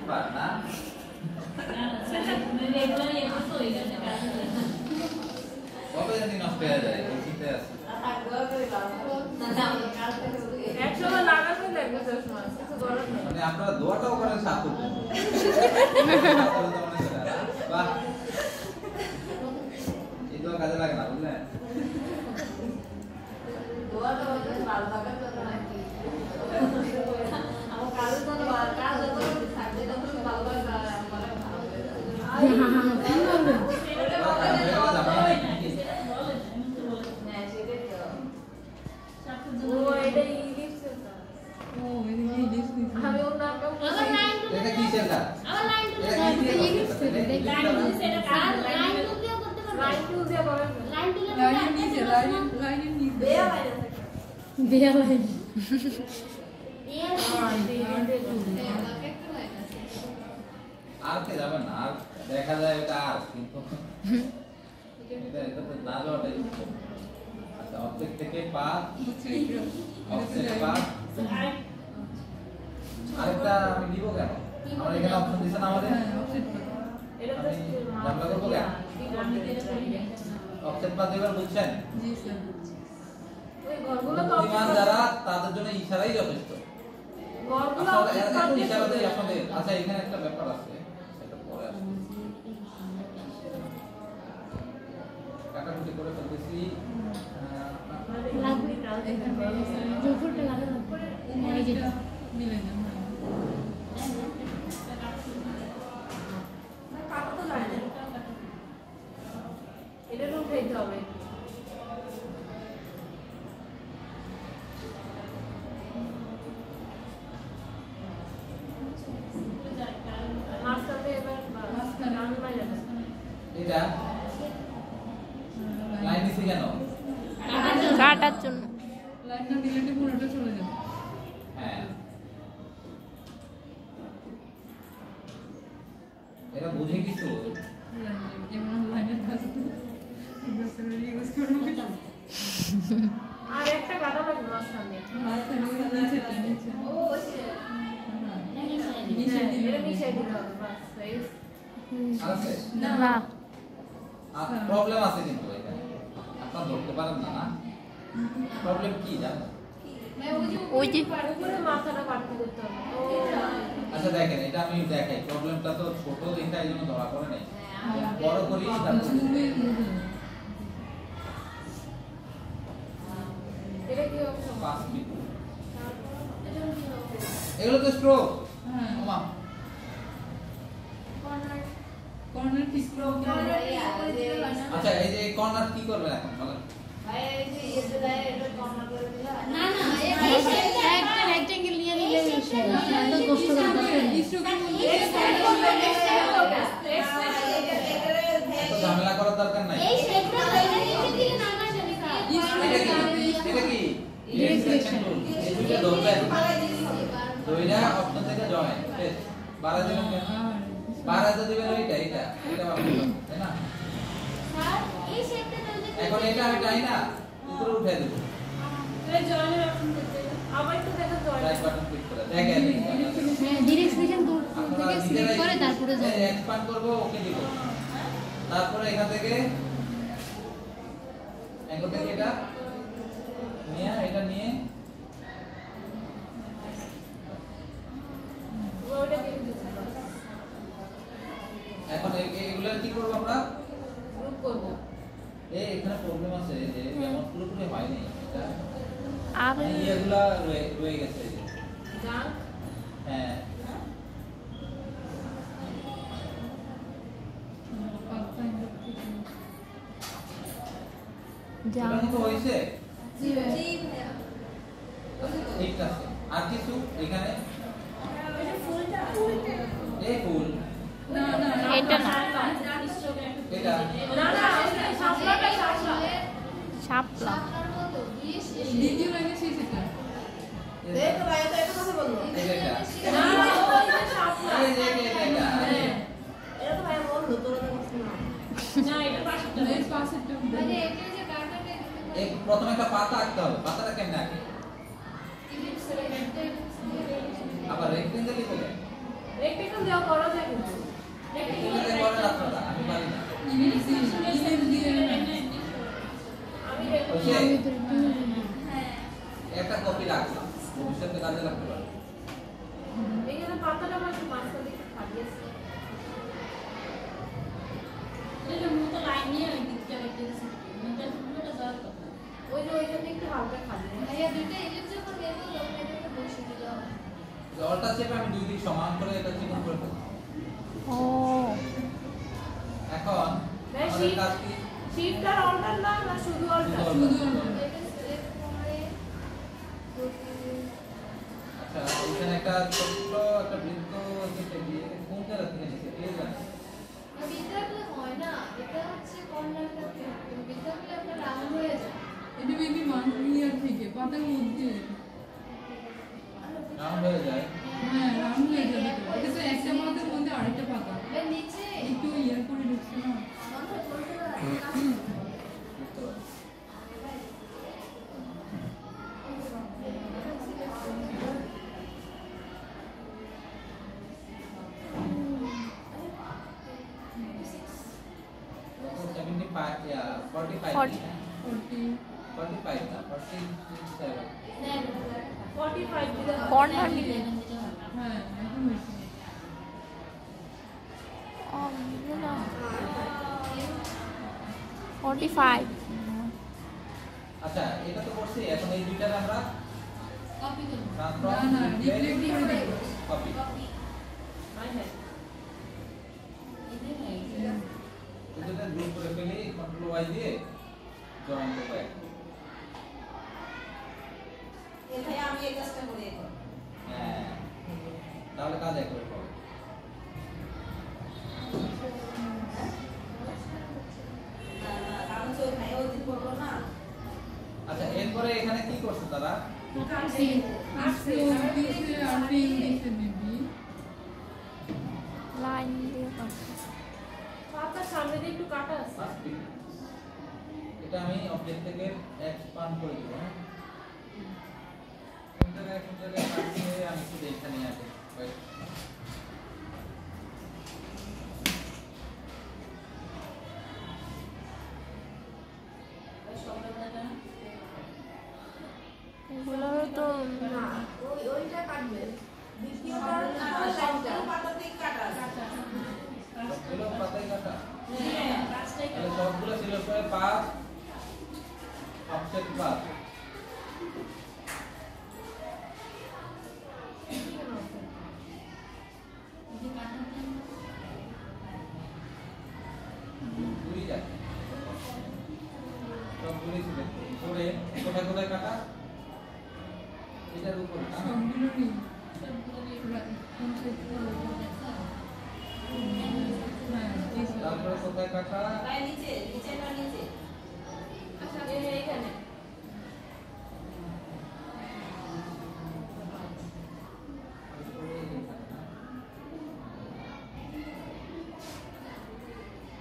পার না কবে জানি নষ্ট হয়ে যায় এই চিন্তা আছে একসময় লাগাতে লাগবে চশমা কিছু করার নেই মানে আপনারা দোয়াটাও করেন সাত করতে বাহ এই দোয়া কাজে লাগে না বুঝলেন দোয়াটা ভালো লাগার জন্য নাকি আমার কাজ তো কাজ তো থাকতে তো ভালো লাগে আমার আর কে যাবেন না আর দেখা যায় এটা আর কিন্তু এটা তো না যাওয়াটাই আচ্ছা অবজেক্ট থেকে পাথ অবজেক্ট পাথ আরেকটা আমি নিব কেন আমরা এখানে অপশন দিছেন আমাদের এটা তো আমরা করব কেন অবজেক্ট পাথ এবার বুঝছেন জি স্যার ওই ঘরগুলো তো বুদ্ধিমান যারা তাদের জন্য ইশারাই যথেষ্ট ঘরগুলো আপনারা ইশারাতেই আপনাদের আচ্ছা এখানে একটা ব্যাপার আছে সেটা পরে আসবে কাটাকুটি করে ফেলতেছি লাগবে জোফরটা লাগানো এই যে মিলে না কাটা তো যায় না এটা রুম খাইতে হবে মাস্টারে এবার মাস্টার আমি মাইরা এটা লাইন দিছি কেন কাটার জন্য লাইনটা ডিলেটে পুরোটা চলে যাবে হ্যাঁ এটা বুঝে কিছু যেমন লাইনের কাজ ইউজ করবো আর একটা কাটা লাগবে মাঝখানে এটা মিশাই দিতে হবে বাস আছে না প্রবলেম আছে কিন্তু এখানে আপনারা ধরতে পারেন না না প্রবলেম কি জানেন ওই যে উপরে মাথাটা কাটতে করতে হবে আচ্ছা দেখেন এটা আমি দেখাই প্রবলেমটা তো ছোট দেখা এই জন্য ধরা পড়ে নাই বড় করি এটা কি হবে 5 মিনিট এগুলো তো স্ট্রোক হ্যাঁ ওমা কর্নার ঠিক আচ্ছা এই যে কর্নার কি করবে এখন বলেন না না একটা রেক্টেঙ্গেল নিয়ে নিলে এত কষ্ট করতে স্ট্রোকের মধ্যে এত ঝামেলা করার দরকার নাই এই শেপটা বাইরে নিচে দিলে না না যাবে এটা কি ইলেকট্রিশিয়ান টুল এই দুটো ধরবেন দুইটা অপশন থেকে জয়েন বেশ 12 দিবেন কেন 12 দিবেন এটা ভাবলাম তাই না স্যার এই শেপটা তাহলে এখন এটা আমি চাই না উপরে উঠে দেব এই জয়েনের অপশন করতে আবার একটু দেখো জয়েন রাইট বাটন ক্লিক করে দেখেন হ্যাঁ ডিরেকশন দূর থেকে সিলেক্ট করে তারপরে যাবে এক্সপ্যান্ড করব ওকে দিব তারপরে এখান থেকে এখান থেকে এটা নিয়ে ওটা দিয়ে দিচ্ছি এখন এগুলা কি করব আমরা গ্রুপ করব এখানে প্রবলেম আছে যে যেমন পুরোপুরি হয়নি এটা আর এগুলা রয়ে গেছে জান হ্যাঁ যাও এটা তো হইছে জি ভাইয়া ঠিক আছে আর কিছু এখানে এটা ফুলটা এই ফুল না না এটা না এটা না না সাপলাটা সাপলা শাপলা দ্বিতীয় লাইনে শেষ এটা দেখ ভাইয়া তো এটা কথা বললো এটা না না ওইটা সাপলা এই যে এটা এটা তো ভাইয়া বললো তোরা তো কিছু না না এটা পাশটা এই পাশেরটা আরে এটা যে কাটাটা এই প্রথমে একটা পাতা আঁকতে হবে পাতাটা কেমনে আঁকে আবার রেক্টেঙ্গেল লিখো একটা দেওয়া করা যায় কিন্তু এটাতে করে রাখতে আমি পারি না ইমেল দিয়ে আমি ওকে একটা কপি রাখলাম ভবিষ্যতে কাজে লাগতে পারে এখানে পাতাটা আমার মাঝখান থেকে ফাটিয়েছে এটা মতো লাইন নিয়ে ওই দিকটা কেটে দিয়েছি মতো পুরোটা যাওয়ার কথা ওই যে ওইখানে একটু হালকা খালি ভাইয়া দুটো এলিপ যখন বের হলো এটাকে বসে দিল জলটা চেপে আমি দুই দিক সমান করে এটা চিকন করে ফেলবো ও এখন আমাদের কাজ কি শিফট আর অল্টার না শুধু অল্টার শুধু শুধু আচ্ছা এখানে একটা ছোট্ট একটা বৃত্ত কেটে দিয়ে কোন জায়গা থেকে নিচে কে জানে বিদ্যাগুলো হয় না এটা হচ্ছে কর্নারটা বিদ্যাগুলো একটা রাউন্ড হয়ে যায় এটা মেবি ইয়ার থেকে পাতার মধ্যে রাউন্ড হয়ে যায় হ্যাঁ রাউন্ড হয়ে যাবে তো এটা তো একটা পাতার মধ্যে আরেকটা পাতা এর নিচে একটু ইয়ার করে ঢুকছে না আমরা বলতে পারি বুঝতে পারছি Forty. 45 40 45 না 47 45 দিলে হবে। কর্নার নিলে হ্যাঁ এখন হয়েছে না 45 আচ্ছা এটা তো করছি এখন এই দুইটার আমরা কপি করব ট্রান্সফর্ম না রিপ্লেস করে দেব কপি হ্যাঁ হ্যাঁ দুটোটা গ্রুপ করে ফেলি কন্ট্রোল ওয়াই দিয়ে জয়েন করব এটাই আমি এই কাজটা করে এখন হ্যাঁ তাহলে কাজ একবারে হবে কারণ তো ভাই ওই দিন করলো না আচ্ছা এরপরে এখানে কি করছে তারা কাটছে আসছে দিছে আর পেন দিছে মেবি লাইন দিয়ে করছে পাতার সামনে দিয়ে একটু কাটা আছে First pick. এটা আমি অবজেক্ট থেকে এক্সপান্ড করে দেব হ্যাঁ কোন জায়গায় কাটছে আমি শুধু এখানে আছে এগুলোরও তো না ওইটা কাটবে দ্বিতীয়টার লাইনটা পাতাতেই কাটা সবগুলো পাতায় কাটা হ্যাঁ তাহলে সবগুলো ছিল করে পাস অফসেট পাস দুই যায় সবগুলো ছিল উপরে কোথায় কোথায় কাটা এটার উপরে না সবগুলো নেই হ্যাঁ এই সব। তারপরে কোথায় কাটা নিচেটা নিচে আচ্ছা এইখানে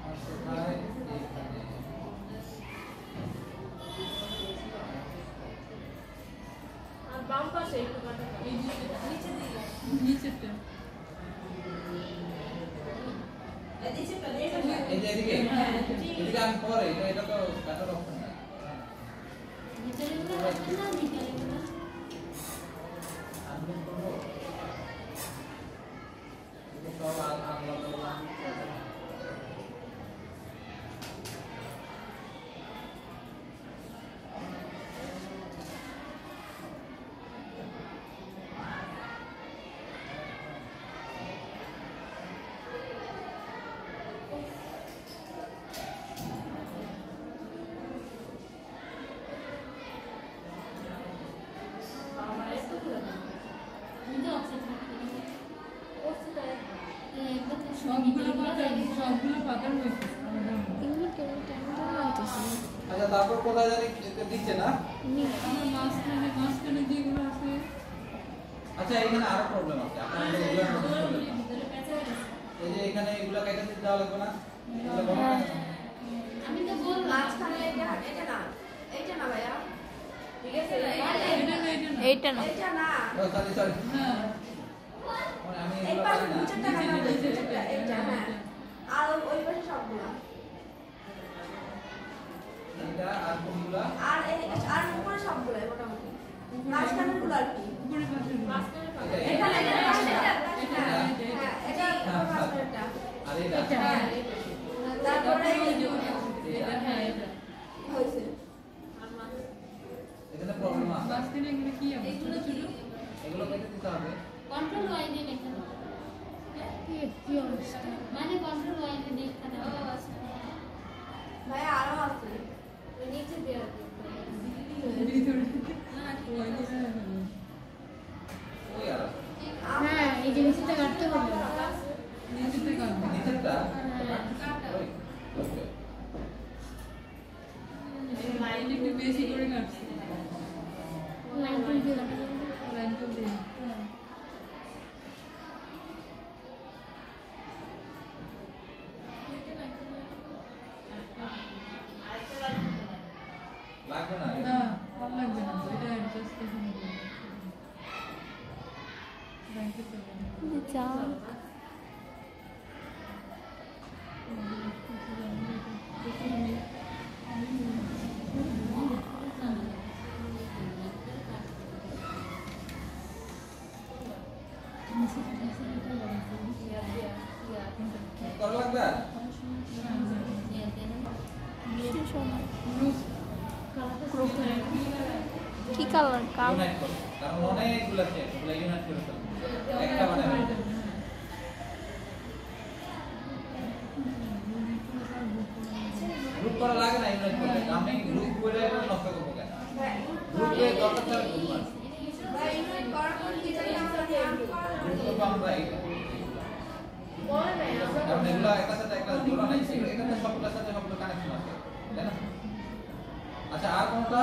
আর কোথায় এখানে আর বাম পাশে একটু কাটা এই যে নিচে দিকে নিচেরটা এই যে এদিকে এদিকে আমি পরে এটা তো কাটার অপশন নাই ভিতরেগুলো রাখবেন না ভিতরেগুলো আনলক করব এটা সব আনলক করলাম আমার একটু খুলে দাও কিন্তু অফসেট রাখতে হবে ওটা একদম সবগুলো পাতার হয়েছে আলাদা আলাদা। এগুলো কেমন কেমন লাগতেছে আচ্ছা তারপর কোথায় জানি দিচ্ছে না আমার মাঝখানে যেগুলো আছে আচ্ছা এখানে আরো প্রবলেম আছে আপনাদের এগুলো ভিতরে পেঁচা গেছে এই যে এখানে এগুলো কেটে দিতে দেওয়া লাগবে না এগুলো বন্ধ হ্যাঁ। রাখেন। আমি তো বললাম মাঝখানে এটা না ভাইয়া ঠিক আছে এটা না এটা না এইটা না এটা না ও সরি সরি হ্যাঁ আমি এই এগুলো পাশে পারি না নিচেরটা কাটা হ্যাঁ আর ওই পাশে সবগুলা এটা আর কোনগুলা আর আর উপরে সবগুলা মোটামুটি মাঝখানের গুলো আর কি উপরে পাশে এখানে এটা মাঝখানেরটা আর এটা তারপরে এটা হ্যাঁ এটা হয়েছে এখানে প্রবলেম আছে বাস্কেটে এগুলো কি আবার ছোট ছোট এগুলো কেটে দিতে হবে কন্ট্রোল ওয়াই দিয়ে এখানে কি অবস্থা মানে কন্ট্রোল ওয়াই দিয়ে এখানে ভাই আরো আছে নিচে দেওয়া ভিতরে ওই আর হ্যাঁ এই জিনিসটা কাটতে হবে নিচেতে কাটবে নিচেরটা ওই ওকে লাইন একটু বেশি করে কাটছে লাইন করে দিয়ে কাটতে হবে। লাইন তো দেই লাগবে না না ভালো লাগবে না এটা অ্যাডজাস্ট করে নেব ব্যাংকে চলে যা কর লাগবে শেষ হবে গ্রুপ গ্রুপ কি কালার কাল ইউনাইট করো কারণ অনেকগুলো আছে এগুলো ইউনাইট করে ফেলবো একটা বানাবে গ্রুপ করা লাগে না ইউনাইট করতে আমি গ্রুপ করে নষ্ট করবো কেন গ্রুপে দরকার ছাড়া গ্রুপ মানে ভাই ইউনিট করার পর কি জানি আমরা ধ্যান করা গ্রুপ করবো আমরা এইটা বলে নাই আমরা কারণ এগুলো একটা সাথে একটা জোড়া নাই এখানে সবগুলোর সাথে সবগুলো কানেকশন আছে তাই না আচ্ছা আর কোনটা